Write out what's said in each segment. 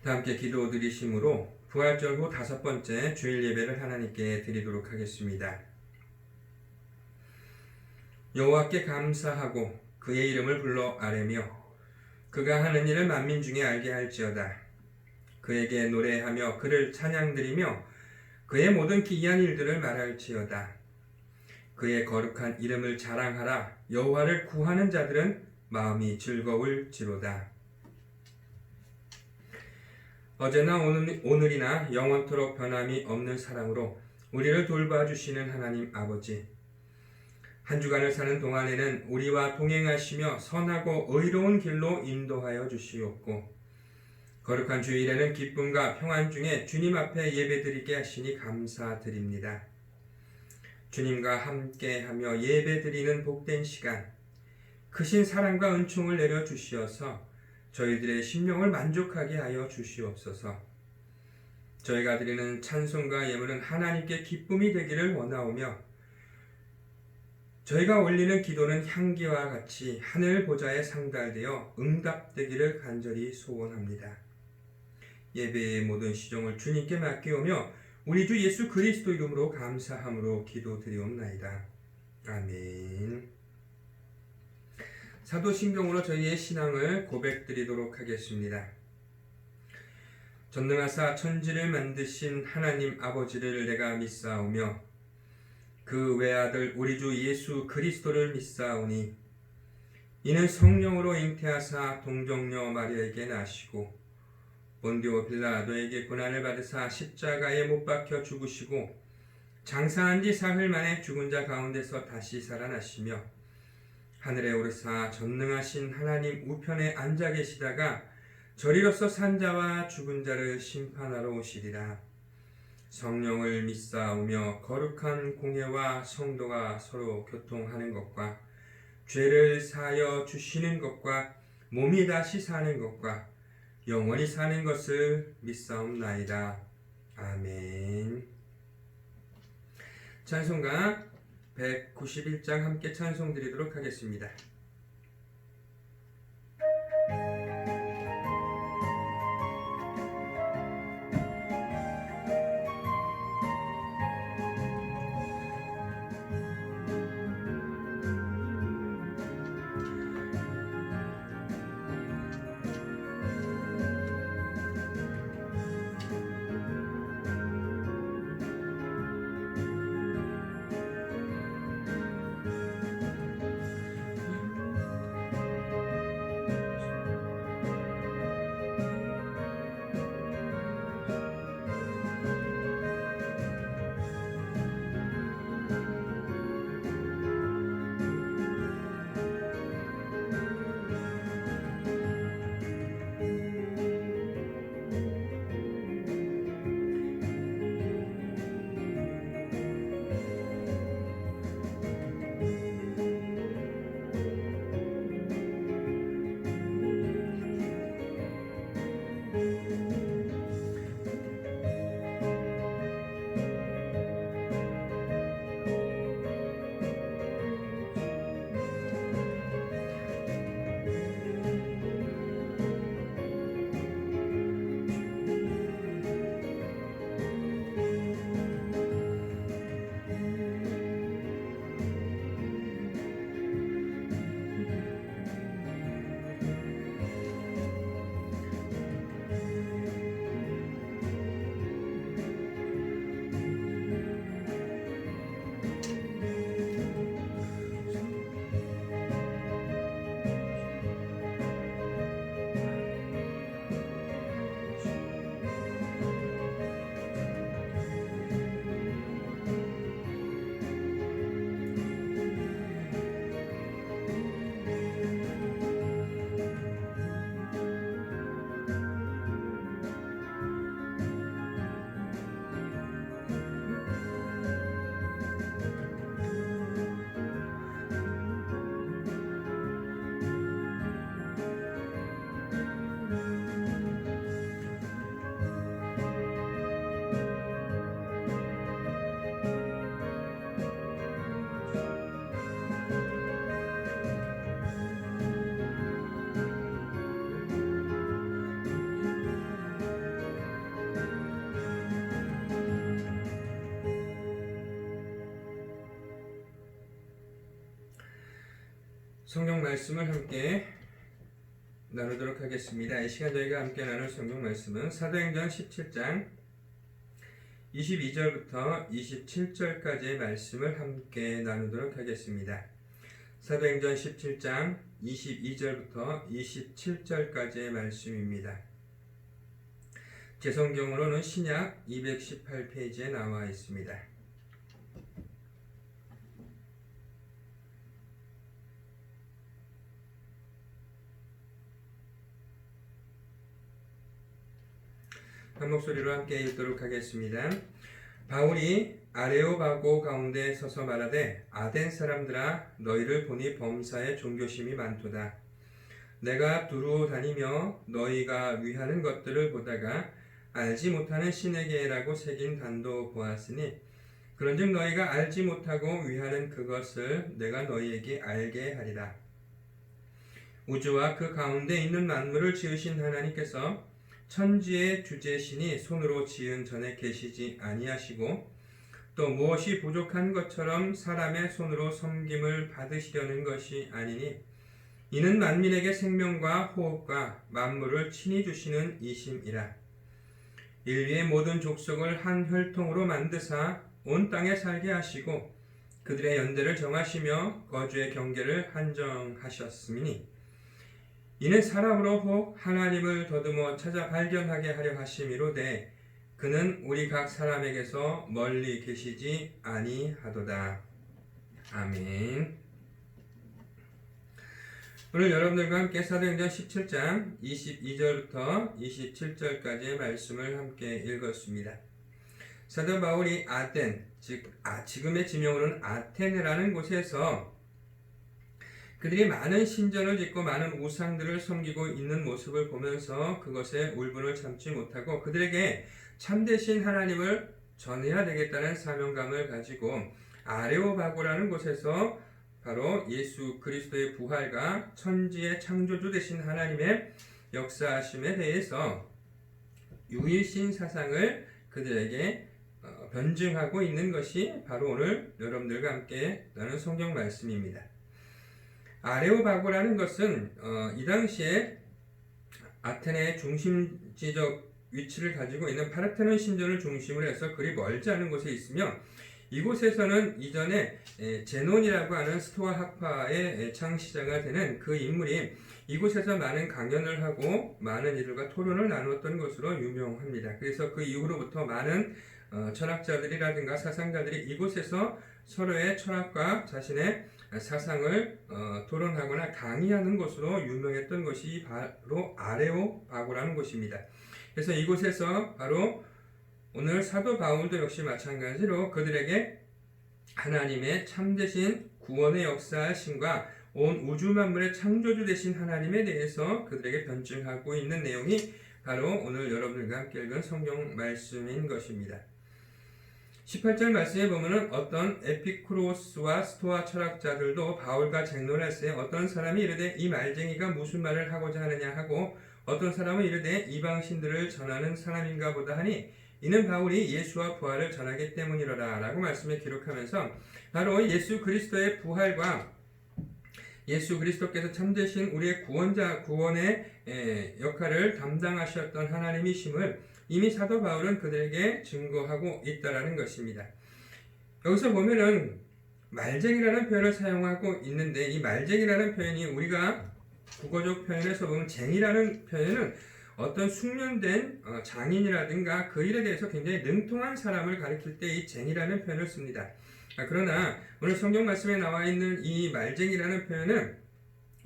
다 함께 기도 드리심으로 부활절 후 5번째 주일 예배를 하나님께 드리도록 하겠습니다. 여호와께 감사하고 그의 이름을 불러 아뢰며 그가 하는 일을 만민 중에 알게 할지어다. 그에게 노래하며 그를 찬양드리며 그의 모든 기이한 일들을 말할지어다. 그의 거룩한 이름을 자랑하라. 여호와를 구하는 자들은 마음이 즐거울지로다. 어제나 오늘이나 영원토록 변함이 없는 사랑으로 우리를 돌봐주시는 하나님 아버지, 한 주간을 사는 동안에는 우리와 동행하시며 선하고 의로운 길로 인도하여 주시옵고, 거룩한 주일에는 기쁨과 평안 중에 주님 앞에 예배드리게 하시니 감사드립니다. 주님과 함께하며 예배드리는 복된 시간, 크신 사랑과 은총을 내려 주시어서 저희들의 심령을 만족하게 하여 주시옵소서. 저희가 드리는 찬송과 예물은 하나님께 기쁨이 되기를 원하오며, 저희가 올리는 기도는 향기와 같이 하늘 보좌에 상달되어 응답되기를 간절히 소원합니다. 예배의 모든 시종을 주님께 맡기오며 우리 주 예수 그리스도 이름으로 감사함으로 기도드리옵나이다. 아멘. 사도신경으로 저희의 신앙을 고백드리도록 하겠습니다. 전능하사 천지를 만드신 하나님 아버지를 내가 믿사오며 그 외아들 우리 주 예수 그리스도를 믿사오니 이는 성령으로 잉태하사 동정녀 마리아에게 나시고 본디오 빌라도에게 고난을 받으사 십자가에 못 박혀 죽으시고 장사한 지 사흘 만에 죽은 자 가운데서 다시 살아나시며 하늘에 오르사 전능하신 하나님 우편에 앉아 계시다가 저리로서 산 자와 죽은 자를 심판하러 오시리라. 성령을 믿사오며 거룩한 공회와 성도가 서로 교통하는 것과 죄를 사하여 주시는 것과 몸이 다시 사는 것과 영원히 사는 것을 믿사옵나이다. 아멘. 찬송가 191장 함께 찬송 드리도록 하겠습니다. 성경 말씀을 함께 나누도록 하겠습니다. 이 시간 저희가 함께 나눌 성경 말씀은 사도행전 17장 22절부터 27절까지의 말씀을 함께 나누도록 하겠습니다. 사도행전 17장 22절부터 27절까지의 말씀입니다. 제 성경으로는 신약 218페이지에 나와 있습니다. 한 목소리로 함께 읽도록 하겠습니다. 바울이 아레오바고 가운데 서서 말하되 아덴 사람들아 너희를 보니 범사에 종교심이 많도다. 내가 두루 다니며 너희가 위하는 것들을 보다가 알지 못하는 신에게라고 새긴 단도 보았으니 그런즉 너희가 알지 못하고 위하는 그것을 내가 너희에게 알게 하리라. 우주와 그 가운데 있는 만물을 지으신 하나님께서 천지의 주제신이 손으로 지은 전에 계시지 아니하시고 또 무엇이 부족한 것처럼 사람의 손으로 섬김을 받으시려는 것이 아니니 이는 만민에게 생명과 호흡과 만물을 친히 주시는 이심이라. 인류의 모든 족속을 한 혈통으로 만드사 온 땅에 살게 하시고 그들의 연대를 정하시며 거주의 경계를 한정하셨으니 이는 사람으로 혹 하나님을 더듬어 찾아 발견하게 하려 하심이로되 그는 우리 각 사람에게서 멀리 계시지 아니하도다. 아멘. 오늘 여러분들과 함께 사도행전 17장 22절부터 27절까지의 말씀을 함께 읽었습니다. 사도 바울이 아덴, 지금의 지명으로는 아테네라는 곳에서 그들이 많은 신전을 짓고 많은 우상들을 섬기고 있는 모습을 보면서 그것에 울분을 참지 못하고 그들에게 참되신 하나님을 전해야 되겠다는 사명감을 가지고 아레오바고라는 곳에서 바로 예수 그리스도의 부활과 천지의 창조주 되신 하나님의 역사하심에 대해서 유일신 사상을 그들에게 변증하고 있는 것이 바로 오늘 여러분들과 함께 나눈 성경 말씀입니다. 아레오바고라는 것은 이 당시에 아테네의 중심지적 위치를 가지고 있는 파르테논 신전을 중심으로 해서 그리 멀지 않은 곳에 있으며 이곳에서는 이전에 제논이라고 하는 스토아 학파의 창시자가 되는 그 인물이 이곳에서 많은 강연을 하고 많은 이들과 토론을 나누었던 것으로 유명합니다. 그래서 그 이후로부터 많은 철학자들이라든가 사상가들이 이곳에서 서로의 철학과 자신의 사상을 토론하거나 강의하는 것으로 유명했던 것이 바로 아레오바고라는 곳입니다. 그래서 이곳에서 바로 오늘 사도 바울도 역시 마찬가지로 그들에게 하나님의 참되신 구원의 역사하심과 온 우주 만물의 창조주 되신 하나님에 대해서 그들에게 변증하고 있는 내용이 바로 오늘 여러분들과 함께 읽은 성경 말씀인 것입니다. 18절 말씀에 보면은 어떤 에피쿠로스와 스토아 철학자들도 바울과 쟁론할세 어떤 사람이 이르되 이 말쟁이가 무슨 말을 하고자 하느냐 하고 어떤 사람은 이르되 이방신들을 전하는 사람인가 보다 하니 이는 바울이 예수와 부활을 전하기 때문이로라 라고 말씀에 기록하면서 바로 예수 그리스도의 부활과 예수 그리스도께서 참되신 우리의 구원의 역할을 담당하셨던 하나님이심을 이미 사도 바울은 그들에게 증거하고 있다라는 것입니다. 여기서 보면은 말쟁이라는 표현을 사용하고 있는데 이 말쟁이라는 표현이 우리가 국어적 표현에서 보면 쟁이라는 표현은 어떤 숙련된 장인이라든가 그 일에 대해서 굉장히 능통한 사람을 가리킬 때 이 쟁이라는 표현을 씁니다. 그러나 오늘 성경 말씀에 나와 있는 이 말쟁이라는 표현은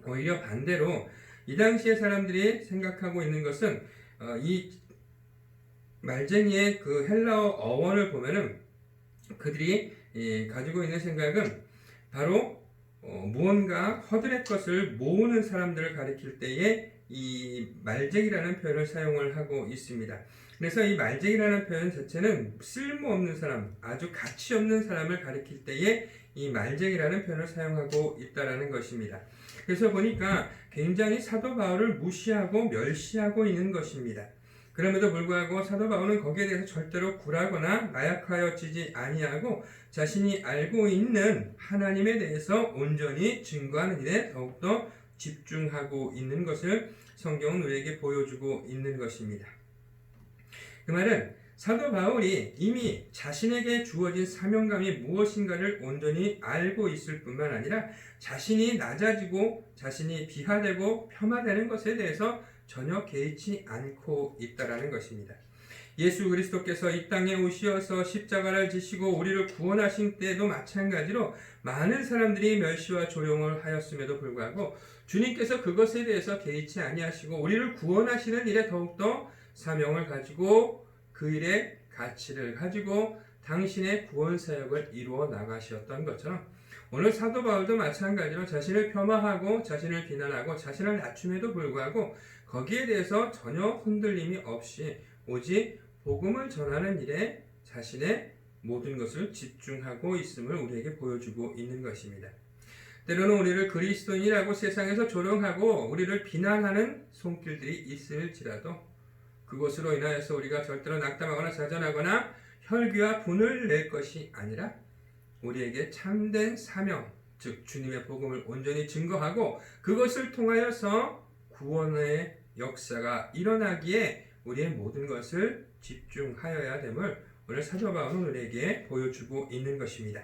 오히려 반대로 이 당시의 사람들이 생각하고 있는 것은 이 말쟁이의 그 헬라어 어원을 보면은 그들이 가지고 있는 생각은 바로 무언가 허들의 것을 모으는 사람들을 가리킬 때에 이 말쟁이라는 표현을 사용을 하고 있습니다. 그래서 이 말쟁이라는 표현 자체는 쓸모없는 사람, 아주 가치 없는 사람을 가리킬 때에 이 말쟁이라는 표현을 사용하고 있다라는 것입니다. 그래서 보니까 굉장히 사도 바울을 무시하고 멸시하고 있는 것입니다. 그럼에도 불구하고 사도 바울은 거기에 대해서 절대로 굴하거나 나약하여지지 아니하고 자신이 알고 있는 하나님에 대해서 온전히 증거하는 일에 더욱더 집중하고 있는 것을 성경은 우리에게 보여주고 있는 것입니다. 그 말은 사도 바울이 이미 자신에게 주어진 사명감이 무엇인가를 온전히 알고 있을 뿐만 아니라 자신이 낮아지고 자신이 비하되고 폄하되는 것에 대해서 전혀 개의치 않고 있다라는 것입니다. 예수 그리스도께서 이 땅에 오시어서 십자가를 지시고 우리를 구원하신 때에도 마찬가지로 많은 사람들이 멸시와 조롱을 하였음에도 불구하고 주님께서 그것에 대해서 개의치 아니하시고 우리를 구원하시는 일에 더욱더 사명을 가지고 그 일의 가치를 가지고 당신의 구원 사역을 이루어 나가셨던 것처럼 오늘 사도 바울도 마찬가지로 자신을 폄하하고 자신을 비난하고 자신을 낮춤에도 불구하고 거기에 대해서 전혀 흔들림이 없이 오직 복음을 전하는 일에 자신의 모든 것을 집중하고 있음을 우리에게 보여주고 있는 것입니다. 때로는 우리를 그리스도인이라고 세상에서 조롱하고 우리를 비난하는 손길들이 있을지라도 그것으로 인하여서 우리가 절대로 낙담하거나 자전하거나 혈기와 분을 낼 것이 아니라 우리에게 참된 사명, 즉 주님의 복음을 온전히 증거하고 그것을 통하여서 구원의 역사가 일어나기에 우리의 모든 것을 집중하여야 됨을 오늘 사도 바울은 우리에게 보여주고 있는 것입니다.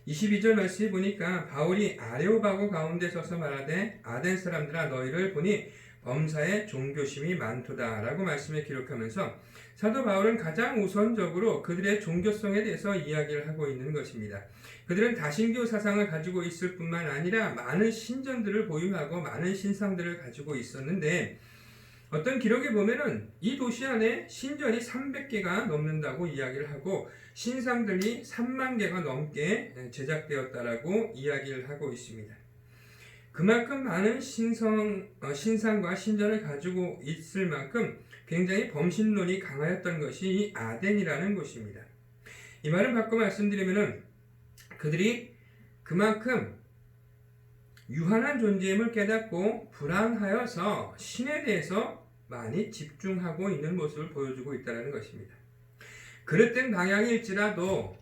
22절 말씀에 보니까 바울이 아레오바고 가운데 서서 말하되 아덴 사람들아 너희를 보니 범사에 종교심이 많도다 라고 말씀에 기록하면서 사도 바울은 가장 우선적으로 그들의 종교성에 대해서 이야기를 하고 있는 것입니다. 그들은 다신교 사상을 가지고 있을 뿐만 아니라 많은 신전들을 보유하고 많은 신상들을 가지고 있었는데 어떤 기록에 보면은 이 도시 안에 신전이 300개가 넘는다고 이야기를 하고 신상들이 3만 개가 넘게 제작되었다라고 이야기를 하고 있습니다. 그만큼 많은 신상과 신전을 가지고 있을 만큼 굉장히 범신론이 강하였던 것이 이 아덴이라는 곳입니다. 이 말을 바꿔 말씀드리면은 그들이 그만큼 유한한 존재임을 깨닫고 불안하여서 신에 대해서 많이 집중하고 있는 모습을 보여주고 있다는 것입니다. 그릇된 방향일지라도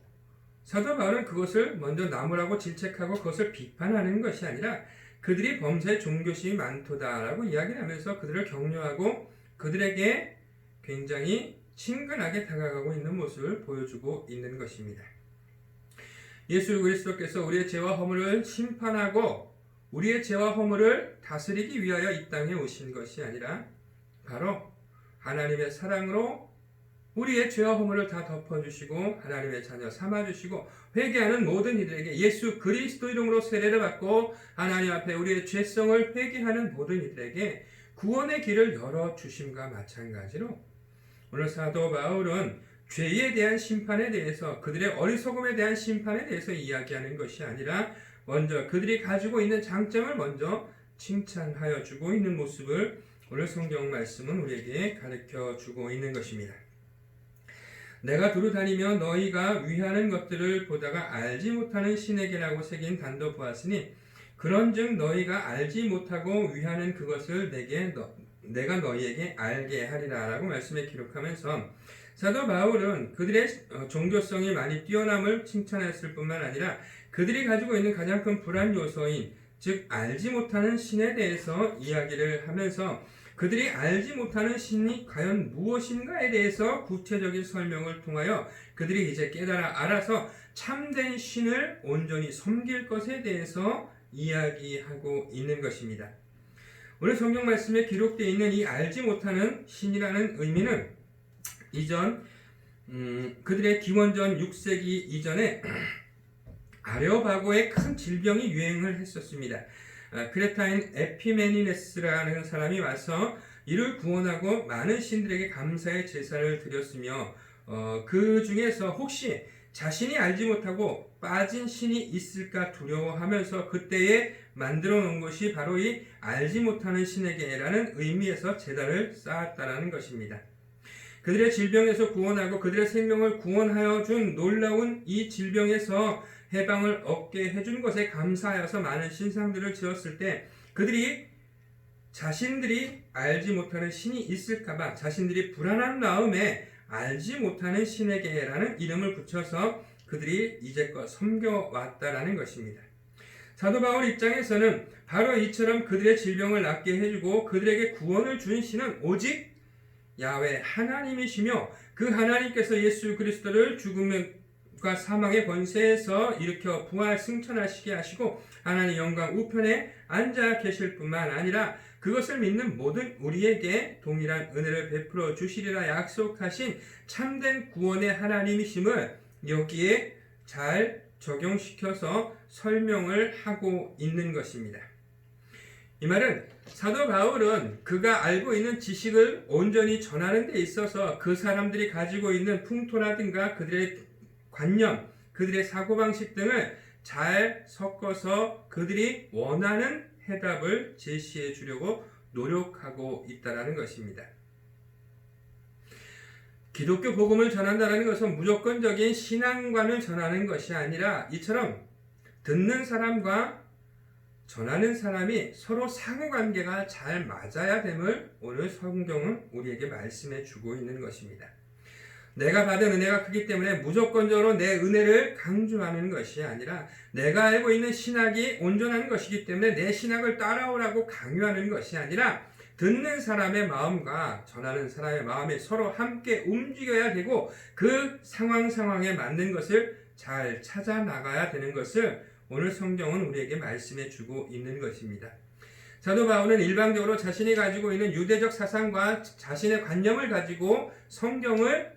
사도 바울은 그것을 먼저 나무라고 질책하고 그것을 비판하는 것이 아니라 그들이 범사에 종교심이 많도다라고 이야기를 하면서 그들을 격려하고 그들에게 굉장히 친근하게 다가가고 있는 모습을 보여주고 있는 것입니다. 예수 그리스도께서 우리의 죄와 허물을 심판하고 우리의 죄와 허물을 다스리기 위하여 이 땅에 오신 것이 아니라 바로 하나님의 사랑으로 우리의 죄와 허물을 다 덮어주시고 하나님의 자녀 삼아주시고 회개하는 모든 이들에게 예수 그리스도 이름으로 세례를 받고 하나님 앞에 우리의 죄성을 회개하는 모든 이들에게 구원의 길을 열어주심과 마찬가지로 오늘 사도 바울은 죄에 대한 심판에 대해서 그들의 어리석음에 대한 심판에 대해서 이야기하는 것이 아니라 먼저 그들이 가지고 있는 장점을 먼저 칭찬하여 주고 있는 모습을 오늘 성경 말씀은 우리에게 가르쳐 주고 있는 것입니다. 내가 두루 다니며 너희가 위하는 것들을 보다가 알지 못하는 신에게라고 새긴 단도 보았으니 그런즉 너희가 알지 못하고 위하는 그것을 내가 너희에게 알게 하리라 라고 말씀에 기록하면서 사도 바울은 그들의 종교성이 많이 뛰어남을 칭찬했을 뿐만 아니라 그들이 가지고 있는 가장 큰 불안 요소인 즉 알지 못하는 신에 대해서 이야기를 하면서 그들이 알지 못하는 신이 과연 무엇인가에 대해서 구체적인 설명을 통하여 그들이 이제 깨달아 알아서 참된 신을 온전히 섬길 것에 대해서 이야기하고 있는 것입니다. 오늘 성경 말씀에 기록되어 있는 이 알지 못하는 신이라는 의미는 이전 그들의 기원전 6세기 이전에 아레오바고의 큰 질병이 유행을 했었습니다. 크레타인 에피메니네스라는 사람이 와서 이를 구원하고 많은 신들에게 감사의 제사를 드렸으며 그 중에서 혹시 자신이 알지 못하고 빠진 신이 있을까 두려워하면서 그때에 만들어 놓은 것이 바로 이 알지 못하는 신에게라는 의미에서 제단을 쌓았다는 것입니다. 그들의 질병에서 구원하고 그들의 생명을 구원하여 준 놀라운 이 질병에서 해방을 얻게 해준 것에 감사하여서 많은 신상들을 지었을 때 그들이 자신들이 알지 못하는 신이 있을까봐 자신들이 불안한 마음에 알지 못하는 신에게라는 이름을 붙여서 그들이 이제껏 섬겨왔다라는 것입니다. 사도 바울 입장에서는 바로 이처럼 그들의 질병을 낫게 해주고 그들에게 구원을 준 신은 오직 야훼 하나님이시며 그 하나님께서 예수 그리스도를 죽음과 사망의 권세에서 일으켜 부활 승천하시게 하시고 하나님 영광 우편에 앉아 계실 뿐만 아니라 그것을 믿는 모든 우리에게 동일한 은혜를 베풀어 주시리라 약속하신 참된 구원의 하나님이심을 여기에 잘 적용시켜서 설명을 하고 있는 것입니다. 이 말은 사도 바울은 그가 알고 있는 지식을 온전히 전하는 데 있어서 그 사람들이 가지고 있는 풍토라든가 그들의 관념, 그들의 사고방식 등을 잘 섞어서 그들이 원하는 해답을 제시해 주려고 노력하고 있다는 것입니다. 기독교 복음을 전한다는 것은 무조건적인 신앙관을 전하는 것이 아니라 이처럼 듣는 사람과 전하는 사람이 서로 상호관계가 잘 맞아야 됨을 오늘 성경은 우리에게 말씀해 주고 있는 것입니다. 내가 받은 은혜가 크기 때문에 무조건적으로 내 은혜를 강조하는 것이 아니라 내가 알고 있는 신학이 온전한 것이기 때문에 내 신학을 따라오라고 강요하는 것이 아니라 듣는 사람의 마음과 전하는 사람의 마음이 서로 함께 움직여야 되고 그 상황에 맞는 것을 잘 찾아 나가야 되는 것을 오늘 성경은 우리에게 말씀해 주고 있는 것입니다. 사도 바울은 일방적으로 자신이 가지고 있는 유대적 사상과 자신의 관념을 가지고 성경을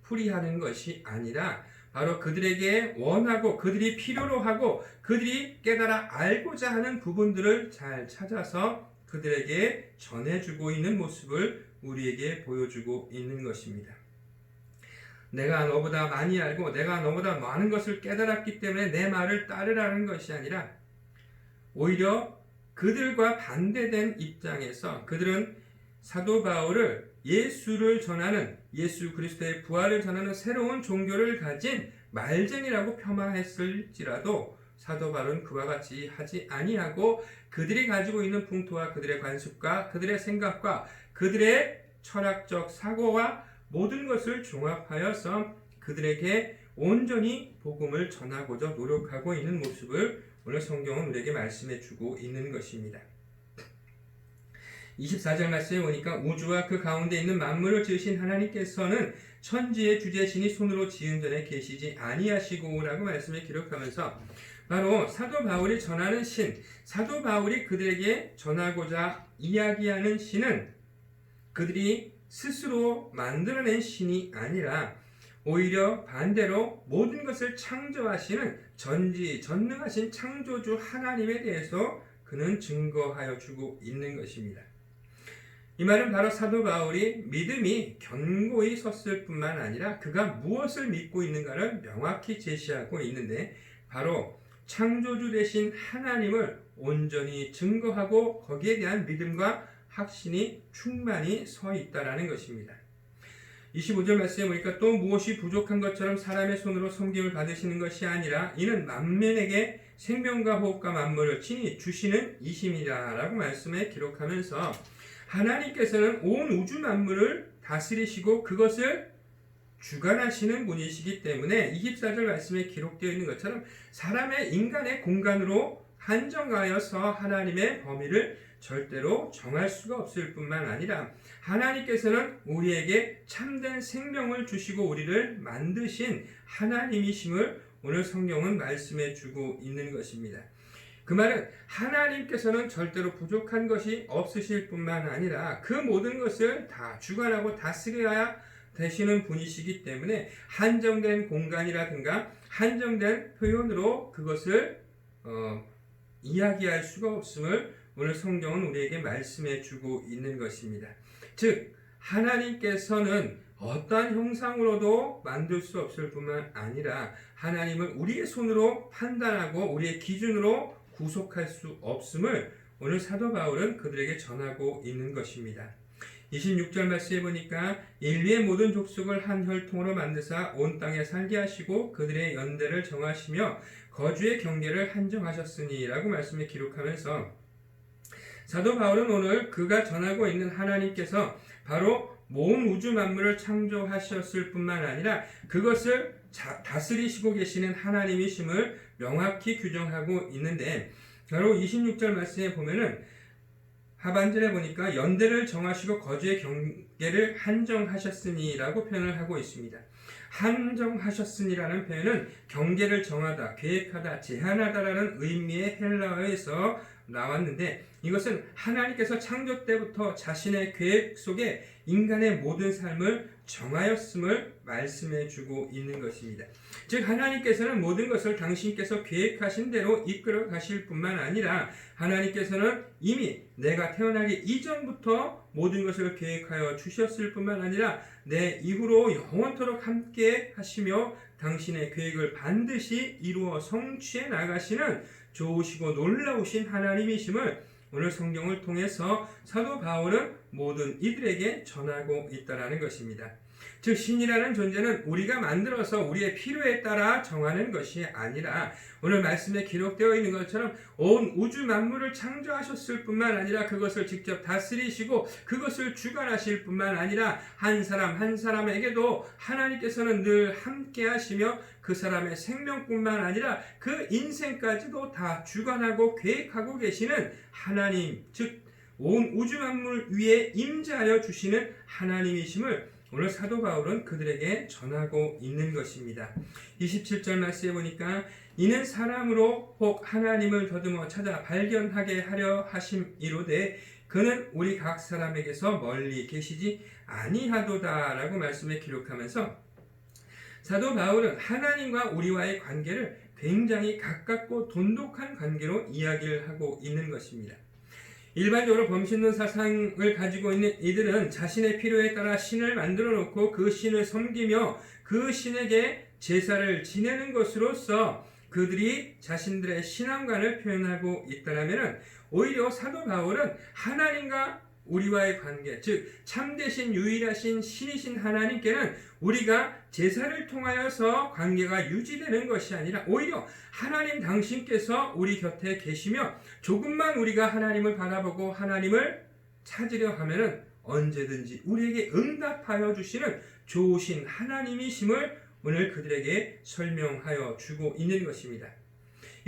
풀이하는 것이 아니라 바로 그들에게 원하고 그들이 필요로 하고 그들이 깨달아 알고자 하는 부분들을 잘 찾아서 그들에게 전해주고 있는 모습을 우리에게 보여주고 있는 것입니다. 내가 너보다 많이 알고 내가 너보다 많은 것을 깨달았기 때문에 내 말을 따르라는 것이 아니라 오히려 그들과 반대된 입장에서 그들은 사도 바울을 예수를 전하는 예수 그리스도의 부활을 전하는 새로운 종교를 가진 말쟁이라고 폄하했을지라도 사도 바울은 그와 같이 하지 아니하고 그들이 가지고 있는 풍토와 그들의 관습과 그들의 생각과 그들의 철학적 사고와 모든 것을 종합하여서 그들에게 온전히 복음을 전하고자 노력하고 있는 모습을 오늘 성경은 우리에게 말씀해 주고 있는 것입니다. 24절 말씀에 보니까 우주와 그 가운데 있는 만물을 지으신 하나님께서는 천지의 주재신이 손으로 지은 전에 계시지 아니하시고 라고 말씀을 기록하면서 바로 사도 바울이 전하는 신, 사도 바울이 그들에게 전하고자 이야기하는 신은 그들이 스스로 만들어낸 신이 아니라 오히려 반대로 모든 것을 창조하시는 전지전능하신 창조주 하나님에 대해서 그는 증거하여 주고 있는 것입니다. 이 말은 바로 사도 바울이 믿음이 견고히 섰을 뿐만 아니라 그가 무엇을 믿고 있는가를 명확히 제시하고 있는데 바로 창조주 되신 하나님을 온전히 증거하고 거기에 대한 믿음과 확신이 충만히 서 있다라는 것입니다. 25절 말씀에 보니까 또 무엇이 부족한 것처럼 사람의 손으로 섬김을 받으시는 것이 아니라 이는 만민에게 생명과 호흡과 만물을 친히 주시는 이심이라 라고 말씀에 기록하면서 하나님께서는 온 우주 만물을 다스리시고 그것을 주관하시는 분이시기 때문에 24절 말씀에 기록되어 있는 것처럼 사람의 인간의 공간으로 한정하여서 하나님의 범위를 절대로 정할 수가 없을 뿐만 아니라 하나님께서는 우리에게 참된 생명을 주시고 우리를 만드신 하나님이심을 오늘 성경은 말씀해 주고 있는 것입니다. 그 말은 하나님께서는 절대로 부족한 것이 없으실 뿐만 아니라 그 모든 것을 다 주관하고 다스려야 되시는 분이시기 때문에 한정된 공간이라든가 한정된 표현으로 그것을 이야기할 수가 없음을 오늘 성경은 우리에게 말씀해 주고 있는 것입니다. 즉 하나님께서는 어떠한 형상으로도 만들 수 없을 뿐만 아니라 하나님을 우리의 손으로 판단하고 우리의 기준으로 구속할 수 없음을 오늘 사도 바울은 그들에게 전하고 있는 것입니다. 26절 말씀에 보니까 인류의 모든 족속을 한 혈통으로 만드사 온 땅에 살게 하시고 그들의 연대를 정하시며 거주의 경계를 한정하셨으니 라고 말씀에 기록하면서 사도 바울은 오늘 그가 전하고 있는 하나님께서 바로 모든 우주 만물을 창조하셨을 뿐만 아니라 그것을 다스리시고 계시는 하나님이심을 명확히 규정하고 있는데, 바로 26절 말씀에 보면은 하반절에 보니까 연대를 정하시고 거주의 경계를 한정하셨으니라고 표현을 하고 있습니다. 한정하셨으니라는 표현은 경계를 정하다, 계획하다, 제한하다라는 의미의 헬라어에서 나왔는데, 이것은 하나님께서 창조 때부터 자신의 계획 속에 인간의 모든 삶을 정하였음을 말씀해 주고 있는 것입니다. 즉 하나님께서는 모든 것을 당신께서 계획하신 대로 이끌어 가실 뿐만 아니라 하나님께서는 이미 내가 태어나기 이전부터 모든 것을 계획하여 주셨을 뿐만 아니라 내 이후로 영원토록 함께 하시며 당신의 계획을 반드시 이루어 성취해 나가시는 좋으시고 놀라우신 하나님이심을 오늘 성경을 통해서 사도 바울은 모든 이들에게 전하고 있다라는 것입니다. 즉 신이라는 존재는 우리가 만들어서 우리의 필요에 따라 정하는 것이 아니라 오늘 말씀에 기록되어 있는 것처럼 온 우주 만물을 창조하셨을 뿐만 아니라 그것을 직접 다스리시고 그것을 주관하실 뿐만 아니라 한 사람 한 사람에게도 하나님께서는 늘 함께 하시며 그 사람의 생명뿐만 아니라 그 인생까지도 다 주관하고 계획하고 계시는 하나님, 즉 온 우주 만물 위에 임재하여 주시는 하나님이심을 오늘 사도 바울은 그들에게 전하고 있는 것입니다. 27절 말씀에 보니까 이는 사람으로 혹 하나님을 더듬어 찾아 발견하게 하려 하심이로되 그는 우리 각 사람에게서 멀리 계시지 아니하도다 라고 말씀에 기록하면서 사도 바울은 하나님과 우리와의 관계를 굉장히 가깝고 돈독한 관계로 이야기를 하고 있는 것입니다. 일반적으로 범신론 사상을 가지고 있는 이들은 자신의 필요에 따라 신을 만들어 놓고 그 신을 섬기며 그 신에게 제사를 지내는 것으로서 그들이 자신들의 신앙관을 표현하고 있다면 오히려 사도 바울은 하나님과 우리와의 관계, 즉 참되신 유일하신 신이신 하나님께는 우리가 제사를 통하여서 관계가 유지되는 것이 아니라 오히려 하나님 당신께서 우리 곁에 계시며 조금만 우리가 하나님을 바라보고 하나님을 찾으려 하면은 언제든지 우리에게 응답하여 주시는 좋으신 하나님이심을 오늘 그들에게 설명하여 주고 있는 것입니다.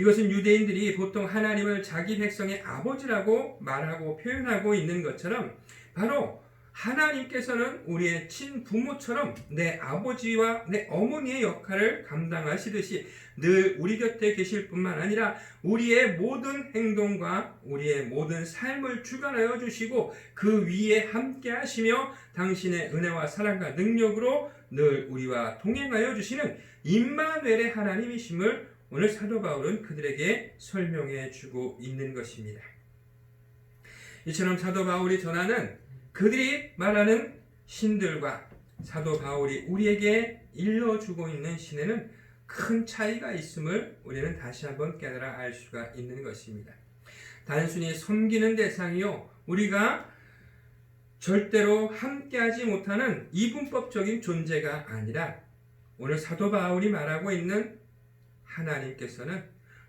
이것은 유대인들이 보통 하나님을 자기 백성의 아버지라고 말하고 표현하고 있는 것처럼 바로 하나님께서는 우리의 친부모처럼 내 아버지와 내 어머니의 역할을 감당하시듯이 늘 우리 곁에 계실 뿐만 아니라 우리의 모든 행동과 우리의 모든 삶을 주관하여 주시고 그 위에 함께 하시며 당신의 은혜와 사랑과 능력으로 늘 우리와 동행하여 주시는 임마누엘의 하나님이심을 오늘 사도 바울은 그들에게 설명해 주고 있는 것입니다. 이처럼 사도 바울이 전하는 그들이 말하는 신들과 사도 바울이 우리에게 일러주고 있는 신에는 큰 차이가 있음을 우리는 다시 한번 깨달아 알 수가 있는 것입니다. 단순히 섬기는 대상이요, 우리가 절대로 함께하지 못하는 이분법적인 존재가 아니라 오늘 사도 바울이 말하고 있는 하나님께서는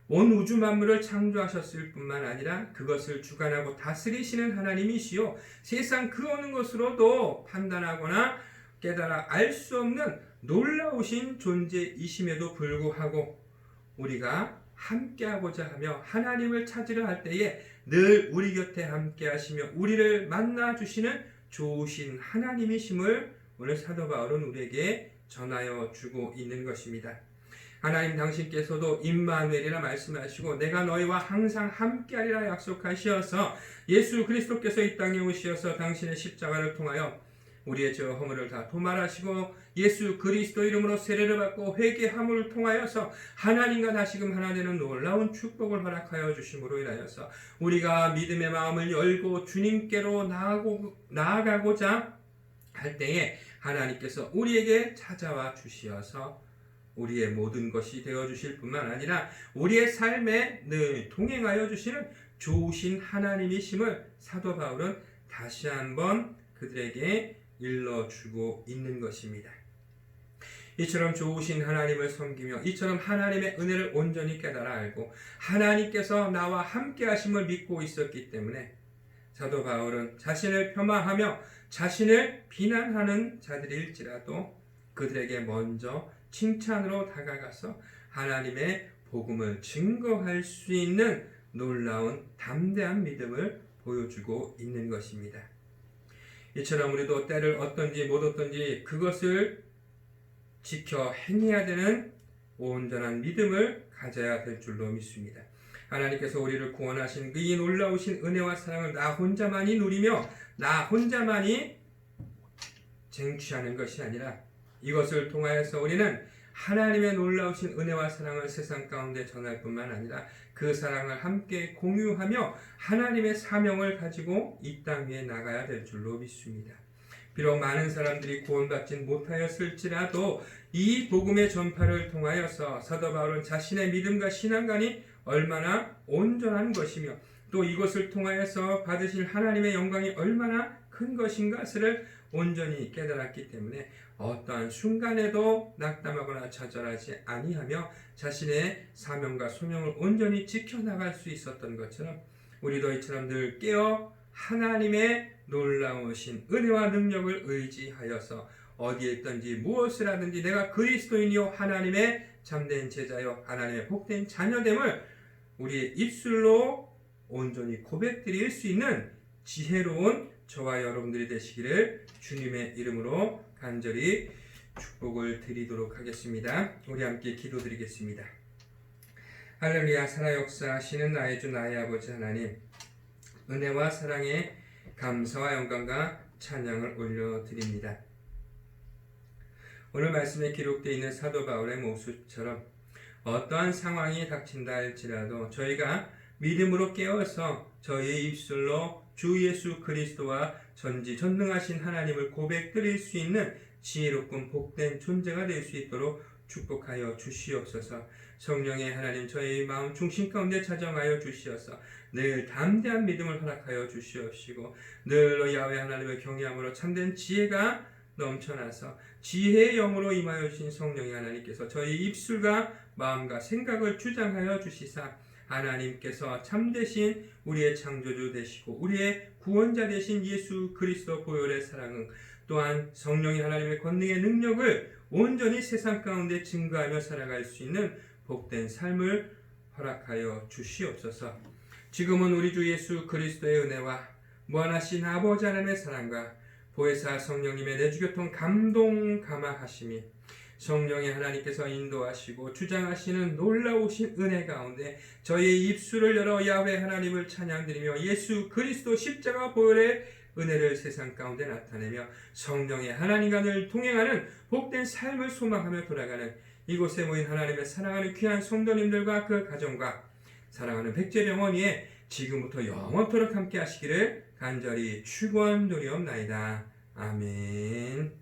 온 우주 만물을 창조하셨을 뿐만 아니라 그것을 주관하고 다스리시는 하나님이시요 세상 그 어느 것으로도 판단하거나 깨달아 알 수 없는 놀라우신 존재이심에도 불구하고 우리가 함께하고자 하며 하나님을 찾으려 할 때에 늘 우리 곁에 함께 하시며 우리를 만나 주시는 좋으신 하나님이심을 오늘 사도 바울은 우리에게 전하여 주고 있는 것입니다. 하나님 당신께서도 임마누엘이라 말씀하시고 내가 너희와 항상 함께하리라 약속하시어서 예수 그리스도께서 이 땅에 오시어서 당신의 십자가를 통하여 우리의 죄와 허물을 다 도말하시고 예수 그리스도 이름으로 세례를 받고 회개함을 통하여서 하나님과 다시금 하나 되는 놀라운 축복을 허락하여 주심으로 인하여서 우리가 믿음의 마음을 열고 주님께로 나아가고자 할 때에 하나님께서 우리에게 찾아와 주시어서 우리의 모든 것이 되어주실 뿐만 아니라 우리의 삶에 늘 동행하여 주시는 좋으신 하나님이심을 사도 바울은 다시 한번 그들에게 일러주고 있는 것입니다. 이처럼 좋으신 하나님을 섬기며 이처럼 하나님의 은혜를 온전히 깨달아 알고 하나님께서 나와 함께 하심을 믿고 있었기 때문에 사도 바울은 자신을 폄하하며 자신을 비난하는 자들일지라도 그들에게 먼저 칭찬으로 다가가서 하나님의 복음을 증거할 수 있는 놀라운 담대한 믿음을 보여주고 있는 것입니다. 이처럼 우리도 때를 얻든지 못 얻든지 그것을 지켜 행해야 되는 온전한 믿음을 가져야 될 줄로 믿습니다. 하나님께서 우리를 구원하신 이 놀라우신 은혜와 사랑을 나 혼자만이 누리며 나 혼자만이 쟁취하는 것이 아니라 이것을 통하여서 우리는 하나님의 놀라우신 은혜와 사랑을 세상 가운데 전할 뿐만 아니라 그 사랑을 함께 공유하며 하나님의 사명을 가지고 이 땅 위에 나가야 될 줄로 믿습니다. 비록 많은 사람들이 구원받지 못하였을지라도 이 복음의 전파를 통하여서 사도 바울은 자신의 믿음과 신앙관이 얼마나 온전한 것이며 또 이것을 통하여서 받으실 하나님의 영광이 얼마나 큰 것인가를 온전히 깨달았기 때문에 어떠한 순간에도 낙담하거나 좌절하지 아니하며 자신의 사명과 소명을 온전히 지켜나갈 수 있었던 것처럼 우리도 이처럼 늘 깨어 하나님의 놀라우신 은혜와 능력을 의지하여서 어디에 있든지 무엇을 하든지 내가 그리스도인이요 하나님의 참된 제자요 하나님의 복된 자녀됨을 우리의 입술로 온전히 고백드릴 수 있는 지혜로운 저와 여러분들이 되시기를 주님의 이름으로 간절히 축복을 드리도록 하겠습니다. 우리 함께 기도드리겠습니다. 할렐루야. 살아 역사하시는 나의 주 나의 아버지 하나님, 은혜와 사랑에 감사와 영광과 찬양을 올려드립니다. 오늘 말씀에 기록되어 있는 사도 바울의 모습처럼 어떠한 상황이 닥친다 할지라도 저희가 믿음으로 깨어서 저희의 입술로 주 예수 그리스도와 전지전능하신 하나님을 고백드릴 수 있는 지혜롭고 복된 존재가 될 수 있도록 축복하여 주시옵소서. 성령의 하나님 저희 마음 중심 가운데 자정하여 주시어서 늘 담대한 믿음을 허락하여 주시옵시고 늘 야훼 하나님을 경외함으로 참된 지혜가 넘쳐나서 지혜의 영으로 임하여 주신 성령의 하나님께서 저희 입술과 마음과 생각을 주장하여 주시사 하나님께서 참되신 우리의 창조주 되시고 우리의 구원자 되신 예수 그리스도 보혈의 사랑은 또한 성령의 하나님의 권능의 능력을 온전히 세상 가운데 증거하며 살아갈 수 있는 복된 삶을 허락하여 주시옵소서. 지금은 우리 주 예수 그리스도의 은혜와 무한하신 아버지 하나님의 사랑과 보혜사 성령님의 내주교통 감동 감화하심이 성령의 하나님께서 인도하시고 주장하시는 놀라우신 은혜 가운데 저희의 입술을 열어 야훼 하나님을 찬양드리며 예수 그리스도 십자가 보혈의 은혜를 세상 가운데 나타내며 성령의 하나님과 늘 동행하는 복된 삶을 소망하며 돌아가는 이곳에 모인 하나님의 사랑하는 귀한 성도님들과 그 가정과 사랑하는 백제병원위에 지금부터 영원토록 함께 하시기를 간절히 축원드리옵나이다. 아멘.